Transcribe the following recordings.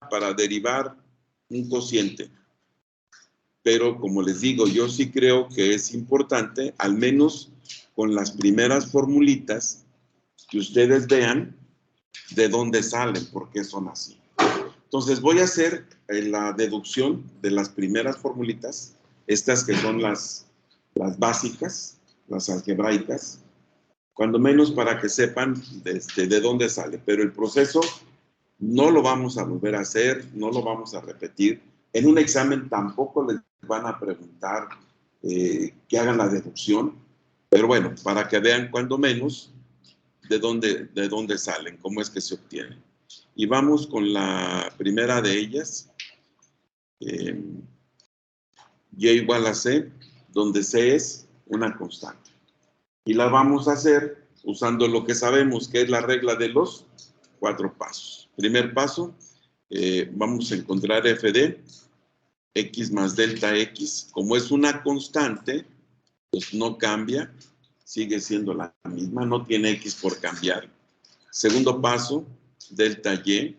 para derivar un cociente. Pero como les digo, yo sí creo que es importante, al menos con las primeras formulitas, que ustedes vean de dónde salen, por qué son así. Entonces voy a hacer la deducción de las primeras formulitas, estas que son las básicas, las algebraicas, cuando menos para que sepan de dónde sale. Pero el proceso no lo vamos a volver a hacer, no lo vamos a repetir. En un examen tampoco les van a preguntar que hagan la deducción, pero bueno, para que vean cuando menos de dónde salen, cómo es que se obtienen. Y vamos con la primera de ellas, y igual a c, donde c es una constante. Y la vamos a hacer usando lo que sabemos que es la regla de los 4 pasos. Primer paso, vamos a encontrar f de x más delta x. Como es una constante, pues no cambia, sigue siendo la misma, no tiene x por cambiar. Segundo paso, delta y,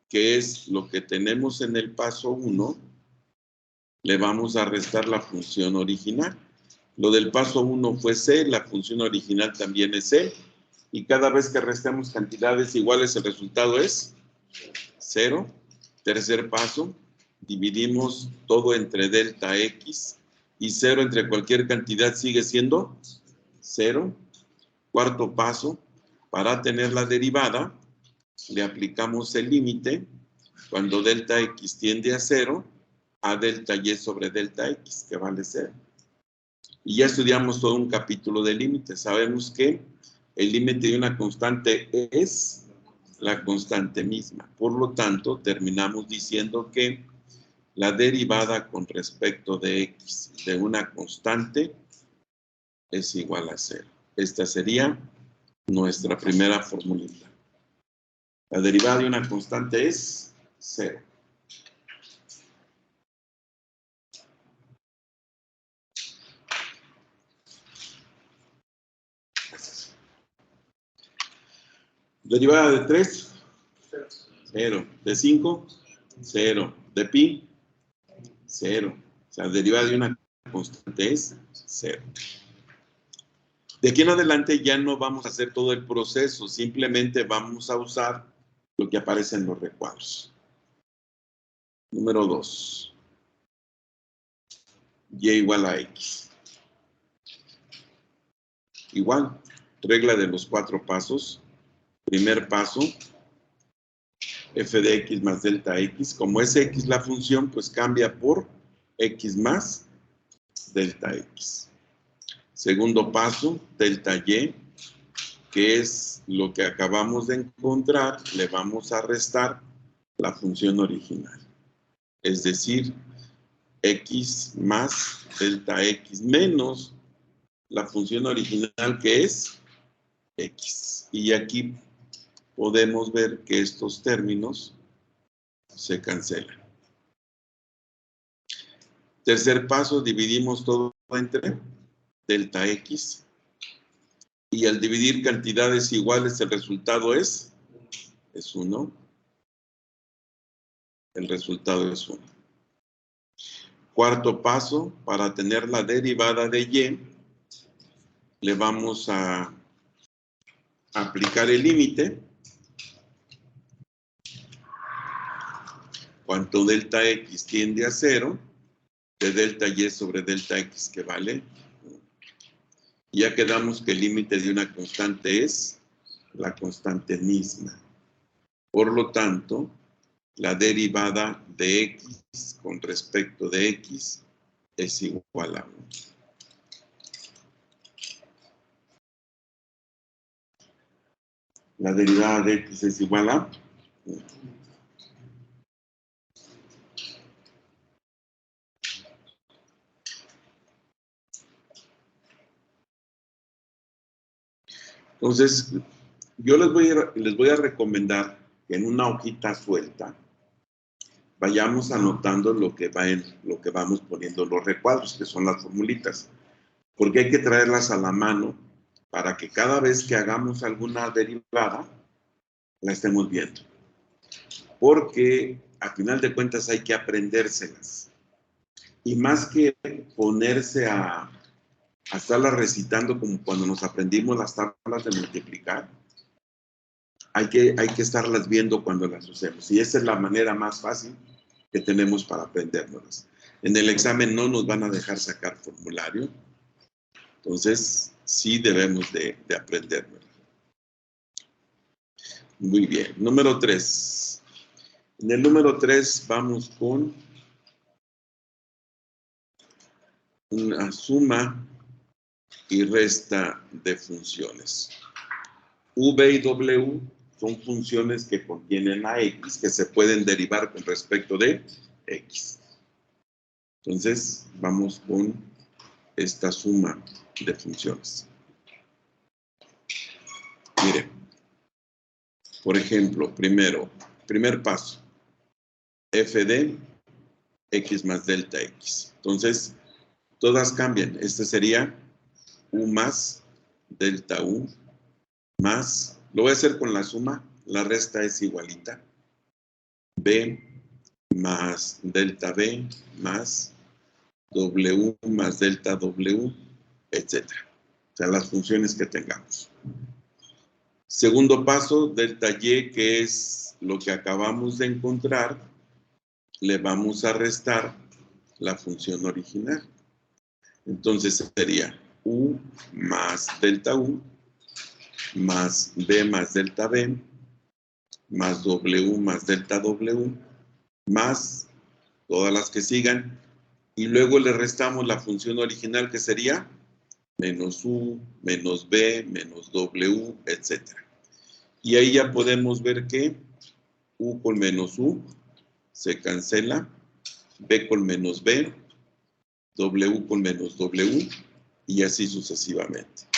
que es lo que tenemos en el paso 1, le vamos a restar la función original. Lo del paso 1 fue c, la función original también es c, y cada vez que restemos cantidades iguales, el resultado es 0. Tercer paso, dividimos todo entre delta x, y 0 entre cualquier cantidad sigue siendo 0. Cuarto paso, para tener la derivada, le aplicamos el límite cuando delta x tiende a 0 a delta y sobre delta x, que vale 0. Y ya estudiamos todo un capítulo de límites. Sabemos que el límite de una constante es la constante misma. Por lo tanto, terminamos diciendo que la derivada con respecto de x de una constante es igual a 0. Esta sería nuestra primera formulita. La derivada de una constante es 0. Derivada de 3, 0. De 5, 0. De pi, 0. O sea, la derivada de una constante es 0. De aquí en adelante ya no vamos a hacer todo el proceso, simplemente vamos a usar lo que aparece en los recuadros. Número 2. Y igual a x. Igual, regla de los 4 pasos. Primer paso, f de x más delta x. Como es x la función, pues cambia por x más delta x. Segundo paso, delta y, que es lo que acabamos de encontrar, le vamos a restar la función original. Es decir, x más delta x menos la función original, que es x. Y aquí podemos ver que estos términos se cancelan. Tercer paso, dividimos todo entre delta x. Y al dividir cantidades iguales, el resultado es 1. El resultado es 1. Cuarto paso, para tener la derivada de y, le vamos a aplicar el límite. Cuanto delta x tiende a 0, de delta y sobre delta x, que vale 1. Ya quedamos que el límite de una constante es la constante misma. Por lo tanto, la derivada de x con respecto de x es igual a 1. La derivada de x es igual a 1. Entonces, yo les voy a recomendar que en una hojita suelta vayamos anotando lo que vamos poniendo los recuadros, que son las formulitas, porque hay que traerlas a la mano para que cada vez que hagamos alguna derivada la estemos viendo. Porque a final de cuentas hay que aprendérselas. Y más que ponerse a estarlas recitando como cuando nos aprendimos las tablas de multiplicar, hay que estarlas viendo cuando las usemos. Y esa es la manera más fácil que tenemos para aprendérnoslas. En el examen no nos van a dejar sacar formulario, entonces sí debemos de aprendérnoslas. Muy bien. Número 3. En el número 3 vamos con una suma y resta de funciones. V y W son funciones que contienen a X, que se pueden derivar con respecto de X. Entonces, vamos con esta suma de funciones. Mire, por ejemplo, primer paso, f de X más delta X. Entonces, todas cambian. Este sería U más delta U más, lo voy a hacer con la suma, la resta es igualita, B más delta B más W más delta W, etc. O sea, las funciones que tengamos. Segundo paso, delta Y, que es lo que acabamos de encontrar, le vamos a restar la función original. Entonces sería U más delta U más B más delta B más W más delta W más todas las que sigan, y luego le restamos la función original, que sería menos U, menos B, menos W, etc. Y ahí ya podemos ver que U con menos U se cancela, B con menos B, W con menos W, y así sucesivamente.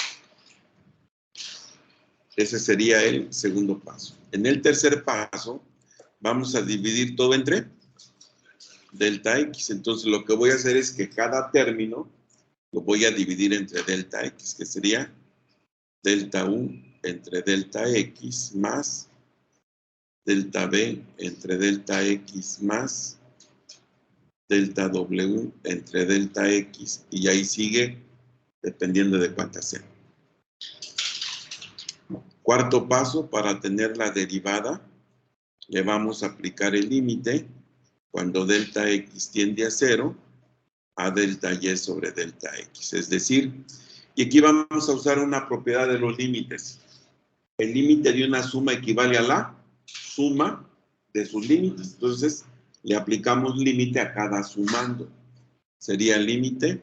Ese sería el segundo paso. En el tercer paso, vamos a dividir todo entre delta X. Entonces, lo que voy a hacer es que cada término lo voy a dividir entre delta X, que sería delta U entre delta X más delta B entre delta X más delta W entre delta X, y ahí sigue dependiendo de cuántas sean. Cuarto paso, para tener la derivada, le vamos a aplicar el límite cuando delta X tiende a 0 a delta Y sobre delta X. Es decir, y aquí vamos a usar una propiedad de los límites. El límite de una suma equivale a la suma de sus límites. Entonces, le aplicamos límite a cada sumando. Sería el límite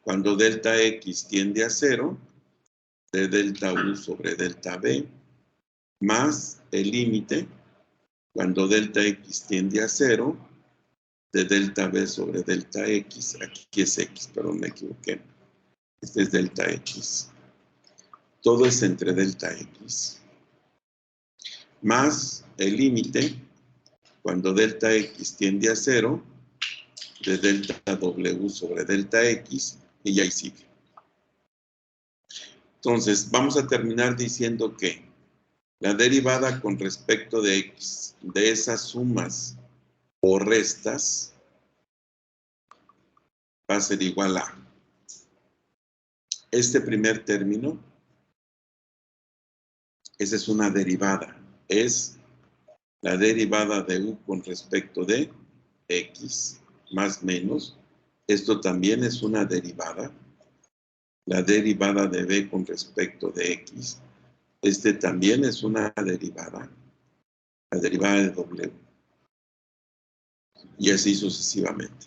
cuando delta X tiende a 0 de delta U sobre delta B, más el límite cuando delta X tiende a 0 de delta B sobre delta X. Aquí es X, perdón, me equivoqué. Este es delta X. Todo es entre delta X. Más el límite cuando delta X tiende a 0 de delta W sobre delta X, y ahí sigue. Entonces, vamos a terminar diciendo que la derivada con respecto de X de esas sumas o restas va a ser igual a este primer término. Esa es una derivada. Es la derivada de U con respecto de X más menos. Esto también es una derivada. La derivada de B con respecto de X. Este también es una derivada. La derivada de W. Y así sucesivamente.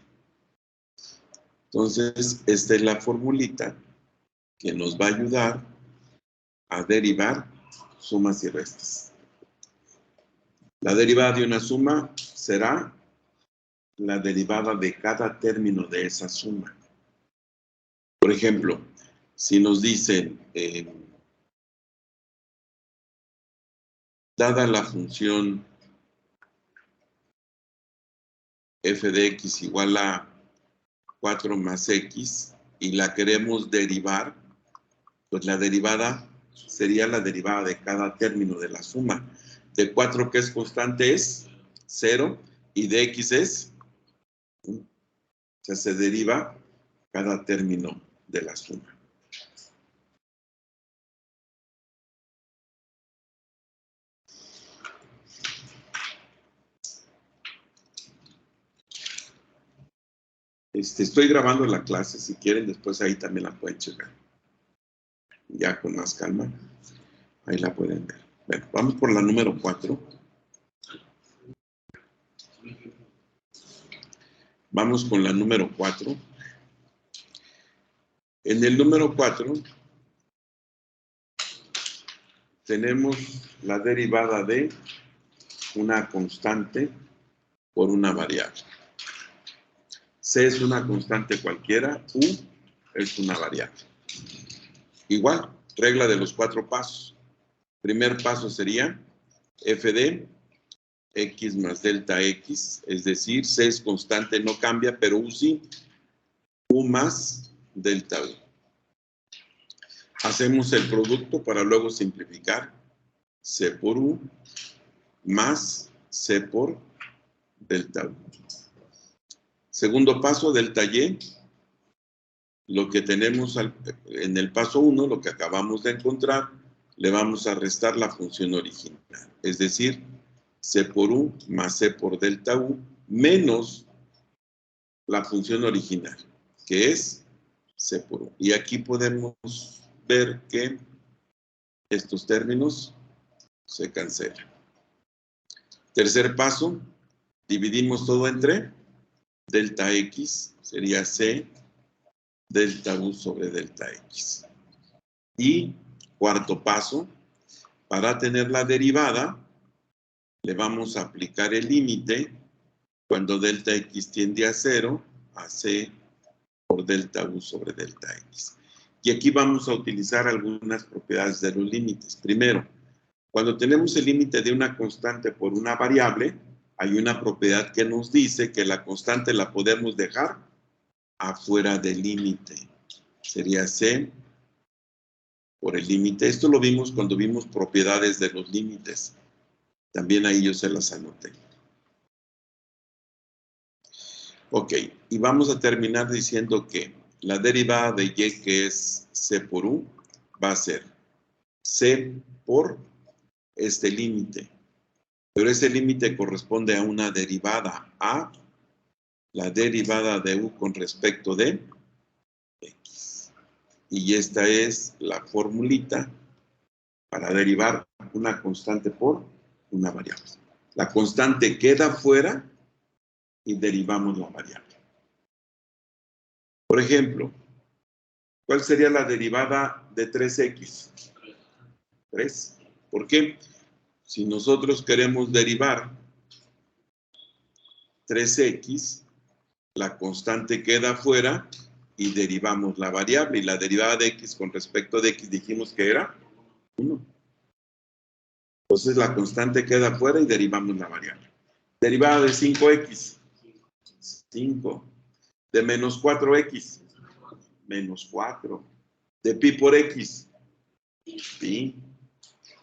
Entonces, esta es la formulita que nos va a ayudar a derivar sumas y restas. La derivada de una suma será la derivada de cada término de esa suma. Por ejemplo, si nos dicen, dada la función f de x igual a 4 más x y la queremos derivar, pues la derivada sería la derivada de cada término de la suma. De 4 que es constante es 0 y de x es 1. O sea, se deriva cada término de la suma. Estoy grabando la clase, si quieren, después ahí también la pueden checar. Ya con más calma, ahí la pueden ver. Bueno, vamos por la número 4. Vamos con la número 4. En el número 4 tenemos la derivada de una constante por una variable. C es una constante cualquiera, U es una variable. Igual, regla de los 4 pasos. Primer paso sería f de x más delta x, es decir, C es constante, no cambia, pero U sí, U más delta U. Hacemos el producto para luego simplificar. C por U más C por delta U. Segundo paso, delta Y. Lo que tenemos en el paso 1, lo que acabamos de encontrar, le vamos a restar la función original. Es decir, C por U más C por delta U menos la función original, que es C por U. Y aquí podemos ver que estos términos se cancelan. Tercer paso, dividimos todo entre delta X, sería C delta U sobre delta X. Y cuarto paso, para tener la derivada, le vamos a aplicar el límite cuando delta X tiende a 0, a C por delta U sobre delta X. Y aquí vamos a utilizar algunas propiedades de los límites. Primero, cuando tenemos el límite de una constante por una variable, hay una propiedad que nos dice que la constante la podemos dejar afuera del límite. Sería C por el límite. Esto lo vimos cuando vimos propiedades de los límites. También ahí yo se las anoté. Ok, y vamos a terminar diciendo que la derivada de y, que es C por U, va a ser C por este límite. Pero ese límite corresponde a una derivada a la derivada de U con respecto de X. Y esta es la formulita para derivar una constante por una variable. La constante queda fuera y derivamos la variable. Por ejemplo, ¿cuál sería la derivada de 3x? 3. ¿Por qué? Si nosotros queremos derivar 3x, la constante queda fuera y derivamos la variable. Y la derivada de x con respecto de x dijimos que era 1. Entonces la constante queda fuera y derivamos la variable. Derivada de 5x, 5. De menos 4x, menos 4. De pi por x, pi.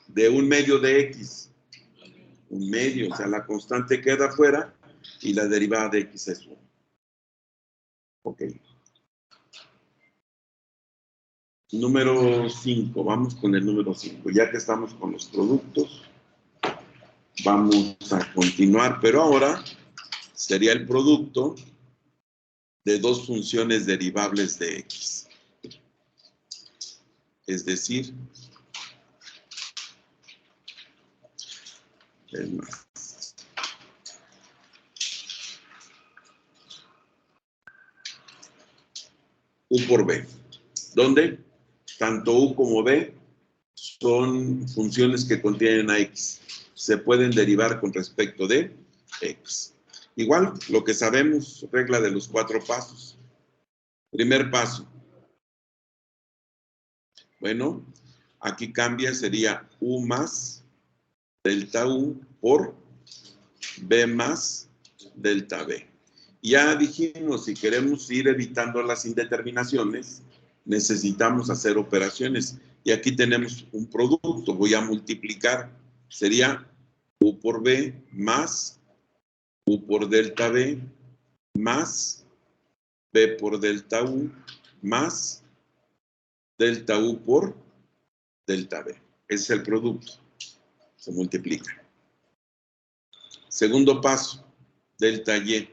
De 1/2 de x, 1/2. O sea, la constante queda fuera y la derivada de x es 1. Ok. Número 5, vamos con el número 5. Ya que estamos con los productos, vamos a continuar, pero ahora sería el producto de dos funciones derivables de x. Es decir, es más. U por b. ¿Dónde? Tanto U como B son funciones que contienen a X. Se pueden derivar con respecto de X. Igual, lo que sabemos, regla de los 4 pasos. Primer paso. Bueno, aquí cambia, sería U más delta U por B más delta B. Ya dijimos, si queremos ir evitando las indeterminaciones, necesitamos hacer operaciones. Y aquí tenemos un producto. Voy a multiplicar. Sería U por B más U por delta B más B por delta U más delta U por delta B. Ese es el producto. Se multiplica. Segundo paso, delta Y,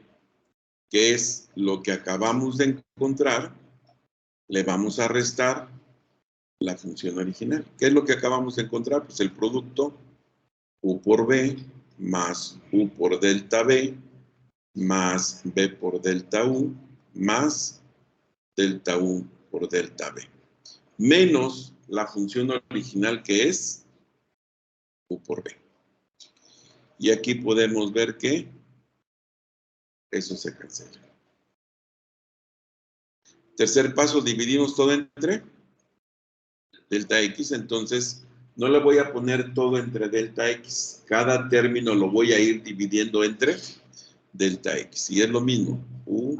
que es lo que acabamos de encontrar, le vamos a restar la función original. ¿Qué es lo que acabamos de encontrar? Pues el producto U por B más U por delta B más B por delta U más delta U por delta B. Menos la función original que es U por B. Y aquí podemos ver que eso se cancela. Tercer paso, dividimos todo entre delta X. Entonces, no le voy a poner todo entre delta X. Cada término lo voy a ir dividiendo entre delta X. Y es lo mismo. U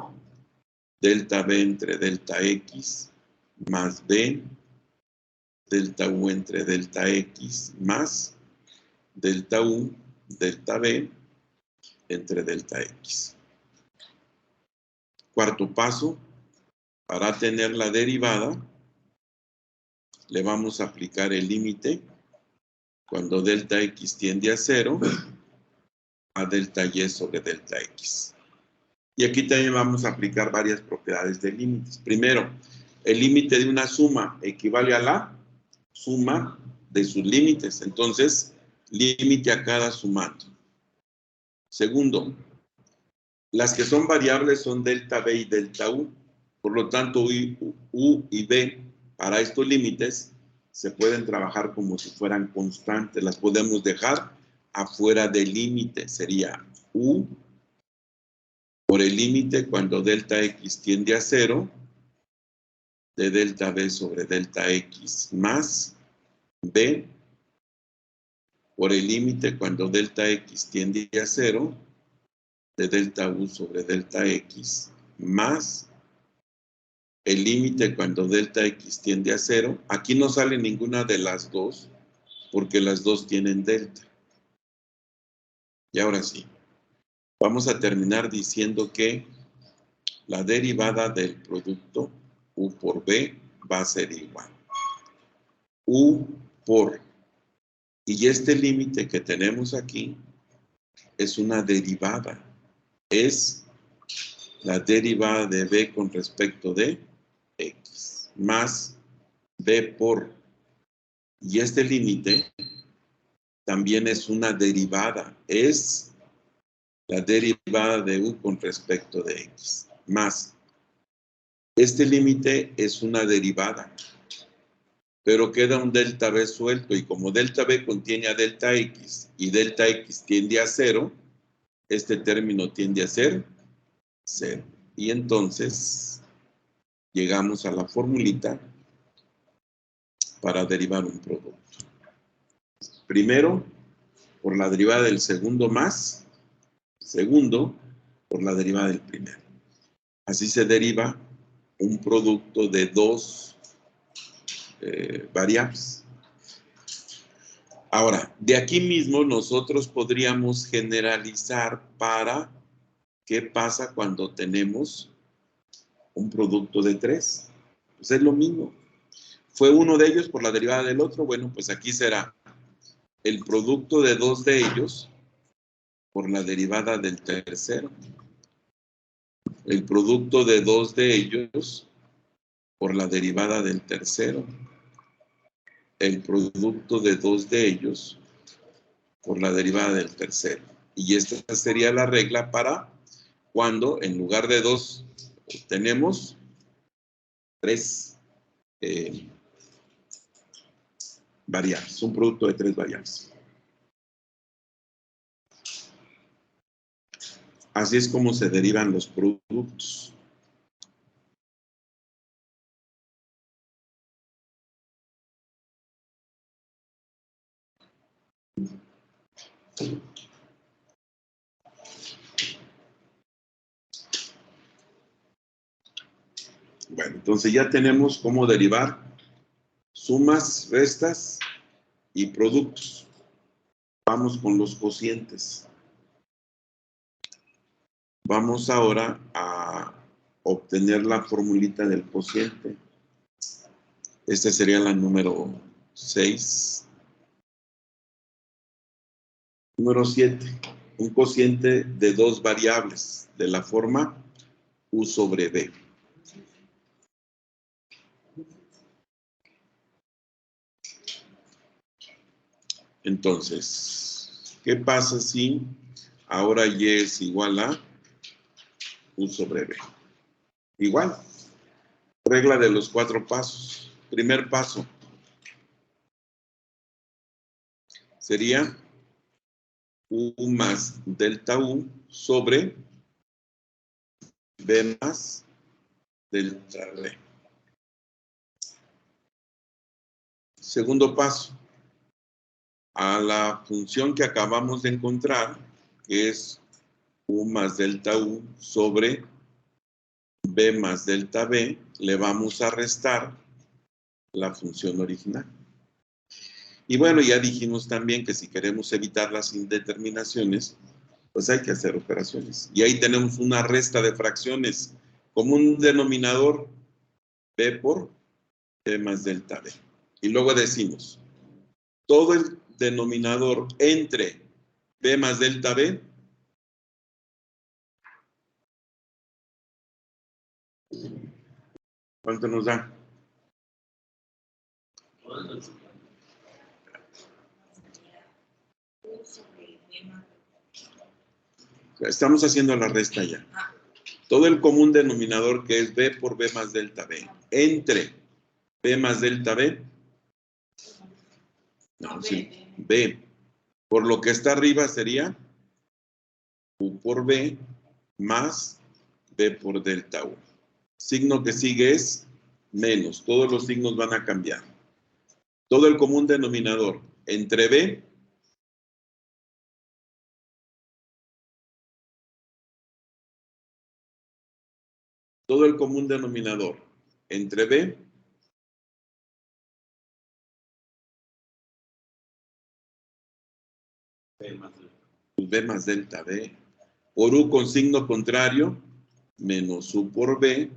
delta B entre delta X más B delta U entre delta X más delta U delta B entre delta X. Cuarto paso, para tener la derivada, le vamos a aplicar el límite cuando delta X tiende a 0 a delta Y sobre delta X. Y aquí también vamos a aplicar varias propiedades de límites. Primero, el límite de una suma equivale a la suma de sus límites. Entonces, límite a cada sumando. Segundo, las que son variables son delta B y delta U. Por lo tanto, U y B, para estos límites, se pueden trabajar como si fueran constantes. Las podemos dejar afuera del límite. Sería U por el límite cuando delta X tiende a 0 de delta B sobre delta X más B por el límite cuando delta X tiende a 0 de delta U sobre delta X más el límite cuando delta X tiende a 0. Aquí no sale ninguna de las dos porque las dos tienen delta. Y ahora sí, vamos a terminar diciendo que la derivada del producto U por B va a ser igual. U por, y este límite que tenemos aquí es una derivada. Es la derivada de B con respecto de X más B por, y este límite también es una derivada. Es la derivada de U con respecto de X más. Este límite es una derivada, pero queda un delta B suelto, y como delta B contiene a delta X y delta X tiende a 0, este término tiende a ser 0. Y entonces llegamos a la formulita para derivar un producto. Primero, por la derivada del segundo más, segundo, por la derivada del primero. Así se deriva un producto de dos variables. Ahora, de aquí mismo nosotros podríamos generalizar para qué pasa cuando tenemos un producto de 3. Pues es lo mismo. Fue uno de ellos por la derivada del otro. Bueno, pues aquí será el producto de dos de ellos por la derivada del tercero. El producto de dos de ellos por la derivada del tercero. El producto de dos de ellos por la derivada del tercero. Y esta sería la regla para cuando en lugar de 2 tenemos 3 variables, un producto de 3 variables. Así es como se derivan los productos. Bueno, entonces ya tenemos cómo derivar Sumas, restas y productos. Vamos con los cocientes. Vamos ahora a obtener la formulita del cociente. Esta sería la número 6. Número 7. Un cociente de dos variables de la forma U sobre B. Entonces, ¿qué pasa si ahora Y es igual a U sobre B? Igual. Regla de los 4 pasos. Primer paso sería U más delta U sobre B más delta B. Segundo paso, a la función que acabamos de encontrar, que es U más delta U sobre B más delta B, le vamos a restar la función original. Y bueno, ya dijimos también que si queremos evitar las indeterminaciones, pues hay que hacer operaciones. Y ahí tenemos una resta de fracciones como un denominador B por B más delta B. Y luego decimos, todo el denominador entre B más delta B ¿cuánto nos da? Estamos haciendo la resta ya. Todo el común denominador que es B por B más delta B entre B más delta B. No, sí, B. Por lo que está arriba sería U por B más B por delta U. Signo que sigue es menos. Todos los signos van a cambiar. Todo el común denominador entre B todo el común denominador entre B B más delta B por U con signo contrario menos U por B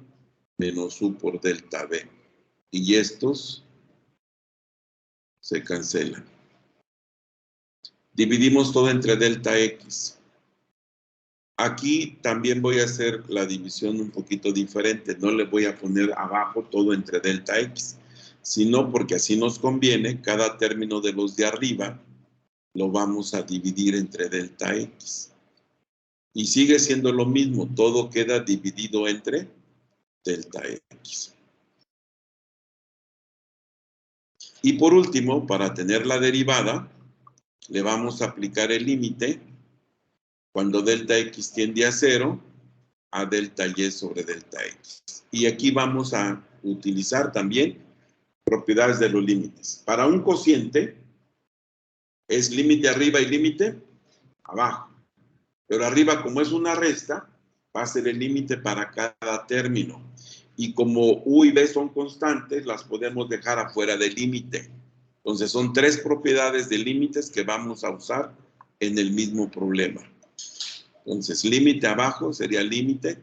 menos U por delta B. Y estos se cancelan. Dividimos todo entre delta X. Aquí también voy a hacer la división un poquito diferente. No le voy a poner abajo todo entre delta X, sino porque así nos conviene, cada término de los de arriba lo vamos a dividir entre delta X. Y sigue siendo lo mismo, todo queda dividido entre delta X. Y por último, para tener la derivada, le vamos a aplicar el límite cuando delta X tiende a 0 a delta Y sobre delta X. Y aquí vamos a utilizar también propiedades de los límites. Para un cociente es límite arriba y límite abajo. Pero arriba, como es una resta, va a ser el límite para cada término. Y como U y B son constantes, las podemos dejar afuera del límite. Entonces, son 3 propiedades de límites que vamos a usar en el mismo problema. Entonces, límite abajo sería límite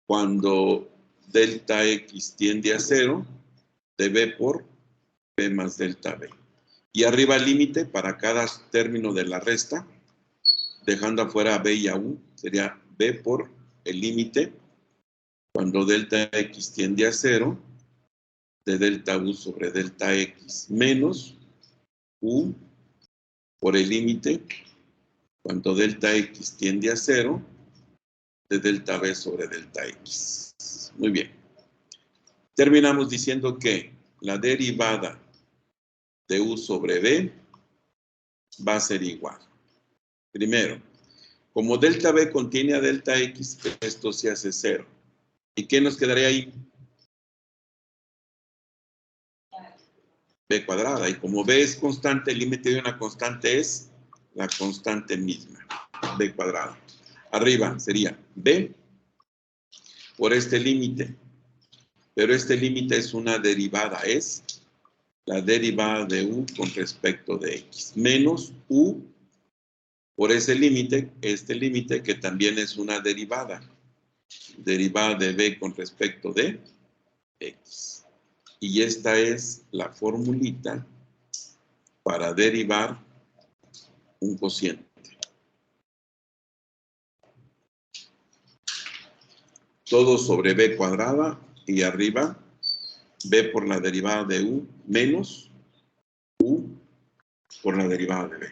cuando delta X tiende a 0 de B por B más delta B. Y arriba límite para cada término de la resta, dejando afuera a B y a U, sería B por el límite cuando delta X tiende a 0 de delta U sobre delta X menos U por el límite cuando delta X tiende a 0 de delta B sobre delta X. Muy bien. Terminamos diciendo que la derivada de U sobre B va a ser igual. Primero, como delta B contiene a delta X, esto se hace 0. ¿Y qué nos quedaría ahí? B cuadrada. Y como B es constante, el límite de una constante es la constante misma, B cuadrada. Arriba sería B por este límite. Pero este límite es una derivada, es la derivada de u con respecto de x, menos u por ese límite, este límite que también es una derivada de b con respecto de x. Y esta es la formulita para derivar un cociente. Todo sobre b cuadrada y arriba b por la derivada de u menos u por la derivada de b.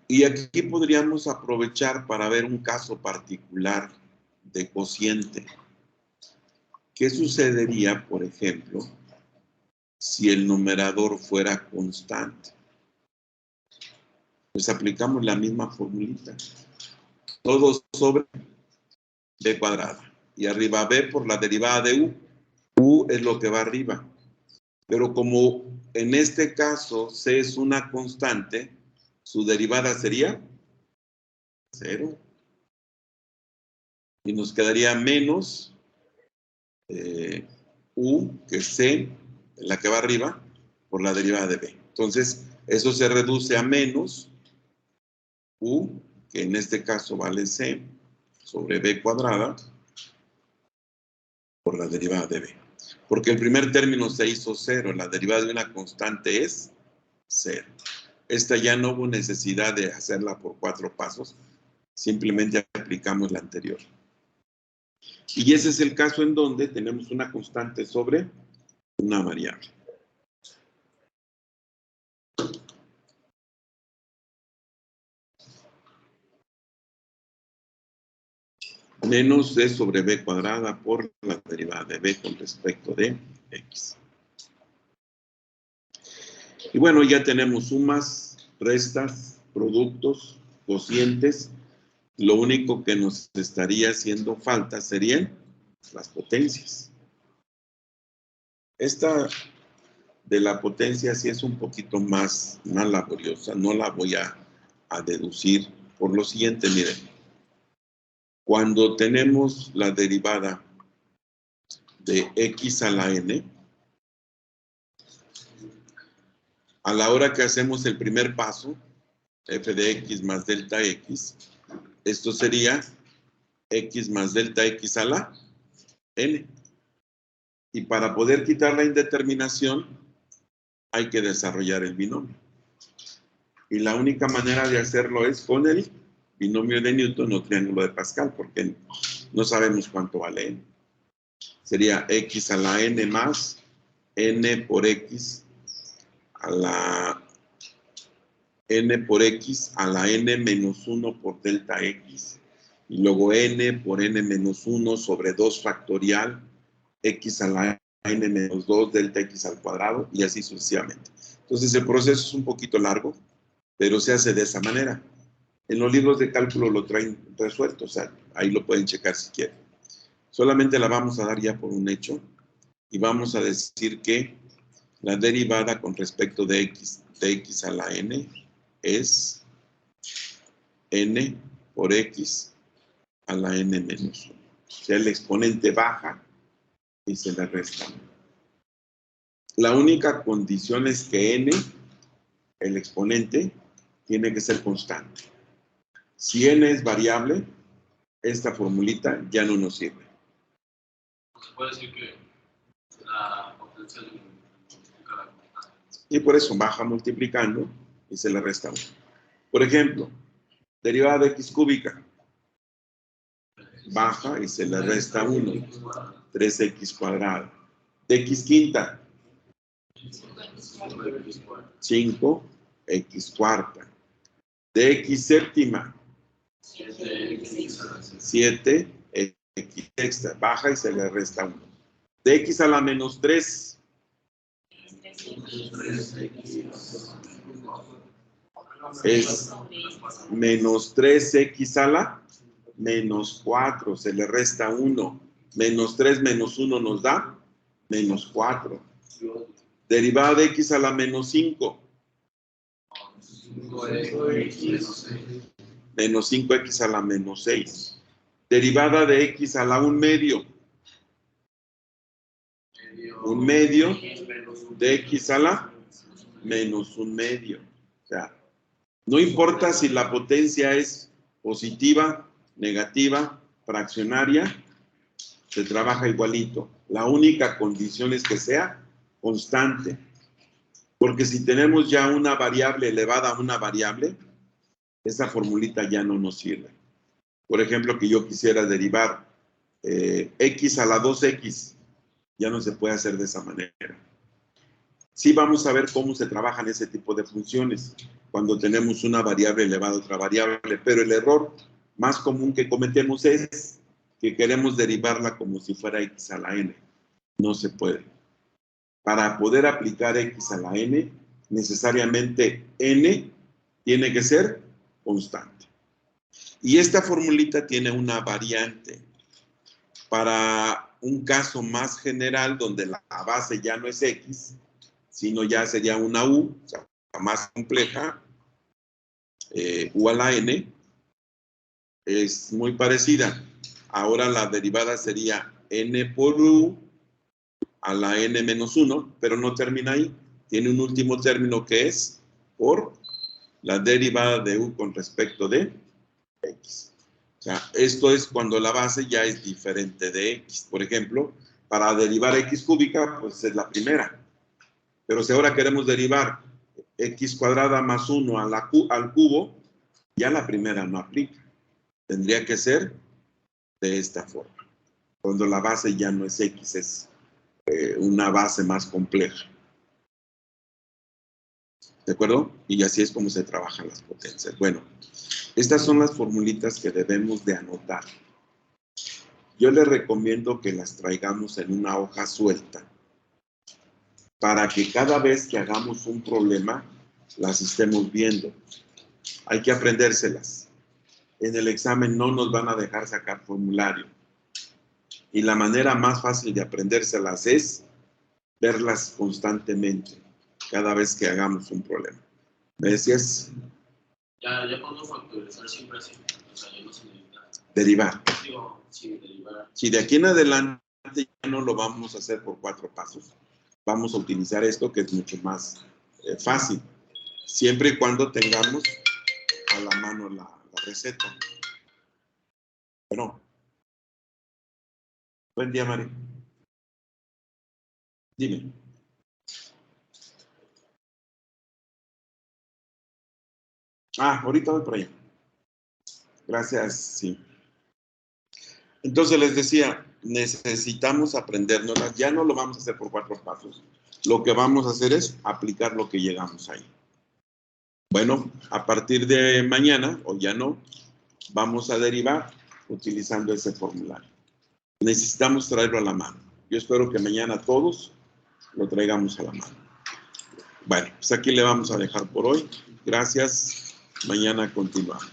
Y aquí podríamos aprovechar para ver un caso particular de cociente. ¿Qué sucedería, por ejemplo, si el numerador fuera constante? Pues aplicamos la misma formulita. Todo sobre b cuadrada. Y arriba b por la derivada de u. U es lo que va arriba. Pero como en este caso c es una constante, su derivada sería 0. Y nos quedaría menos u, que es c, la que va arriba, por la derivada de b. Entonces, eso se reduce a menos u, que en este caso vale c, sobre b cuadrada, por la derivada de b. Porque el primer término se hizo 0, la derivada de una constante es 0. Esta ya no hubo necesidad de hacerla por 4 pasos, simplemente aplicamos la anterior. Y ese es el caso en donde tenemos una constante sobre una variable. Menos c sobre b cuadrada por la derivada de b con respecto de x. Y bueno, ya tenemos sumas, restas, productos, cocientes. Lo único que nos estaría haciendo falta serían las potencias. Esta de la potencia sí es un poquito más laboriosa. No la voy a deducir por lo siguiente, miren. Cuando tenemos la derivada de x a la n, a la hora que hacemos el primer paso, f de x más delta x, esto sería x más delta x a la n. Y para poder quitar la indeterminación, hay que desarrollar el binomio. Y la única manera de hacerlo es con el binomio de Newton o triángulo de Pascal, porque no sabemos cuánto vale n. Sería x a la n más n por x a la n por x a la n menos 1 por delta x. Y luego n por n menos 1 sobre 2 factorial x a la n menos 2 delta x al cuadrado y así sucesivamente. Entonces el proceso es un poquito largo, pero se hace de esa manera. En los libros de cálculo lo traen resuelto, o sea, ahí lo pueden checar si quieren. Solamente la vamos a dar ya por un hecho y vamos a decir que la derivada con respecto de x a la n es n por x a la n menos 1. O sea, el exponente baja y se le resta. La única condición es que n, el exponente, tiene que ser constante. Si n es variable, esta formulita ya no nos sirve. Se puede decir que la potencial multiplica la constante. Y por eso baja multiplicando y se le resta 1. Por ejemplo, derivada de x cúbica. Baja y se le resta 1. 3x cuadrada. De x quinta. 5x cuarta. De x séptima. 7x sexta. Baja y se le resta 1. De x a la menos 3. Es menos 3x a la menos 4. Se le resta 1. Menos 3 menos 1 nos da menos 4. Derivada de x a la menos 5. Menos 5x a la menos 6. Derivada de x a la 1/2. 1/2 de x a la menos 1/2. O sea, no importa si la potencia es positiva, negativa, fraccionaria, se trabaja igualito. La única condición es que sea constante. Porque si tenemos ya una variable elevada a una variable, esa formulita ya no nos sirve. Por ejemplo, que yo quisiera derivar x a la 2x, ya no se puede hacer de esa manera. Sí vamos a ver cómo se trabajan ese tipo de funciones cuando tenemos una variable elevada a otra variable, pero el error más común que cometemos es que queremos derivarla como si fuera x a la n. No se puede. Para poder aplicar x a la n, necesariamente n tiene que ser constante. Y esta formulita tiene una variante. Para un caso más general, donde la base ya no es x, sino ya sería una u, o sea, más compleja, u a la n, es muy parecida. Ahora la derivada sería n por u a la n menos 1, pero no termina ahí. Tiene un último término que es por la derivada de u con respecto de x. O sea, esto es cuando la base ya es diferente de x. Por ejemplo, para derivar x cúbica, pues es la primera. Pero si ahora queremos derivar x cuadrada más 1 al cubo, ya la primera no aplica. Tendría que ser de esta forma. Cuando la base ya no es x, es una base más compleja. ¿De acuerdo? Y así es como se trabajan las potencias. Bueno, estas son las formulitas que debemos de anotar. Yo les recomiendo que las traigamos en una hoja suelta para que cada vez que hagamos un problema, las estemos viendo. Hay que aprendérselas. En el examen no nos van a dejar sacar formulario. Y la manera más fácil de aprendérselas es verlas constantemente, cada vez que hagamos un problema. ¿Me decías? Ya cuando factorizar siempre así. O sea, ya no se necesita. Derivar. Sí, derivar. Si de aquí en adelante ya no lo vamos a hacer por 4 pasos, vamos a utilizar esto que es mucho más fácil, siempre y cuando tengamos a la mano la receta. Bueno. Buen día, Mari. Dime. Ahorita voy por allá. Gracias, sí. Entonces les decía, necesitamos aprendérnoslas. Ya no lo vamos a hacer por 4 pasos. Lo que vamos a hacer es aplicar lo que llegamos ahí. Bueno, a partir de mañana, o ya no, vamos a derivar utilizando ese formulario. Necesitamos traerlo a la mano. Yo espero que mañana todos lo traigamos a la mano. Bueno, pues aquí le vamos a dejar por hoy. Gracias. Mañana continuamos.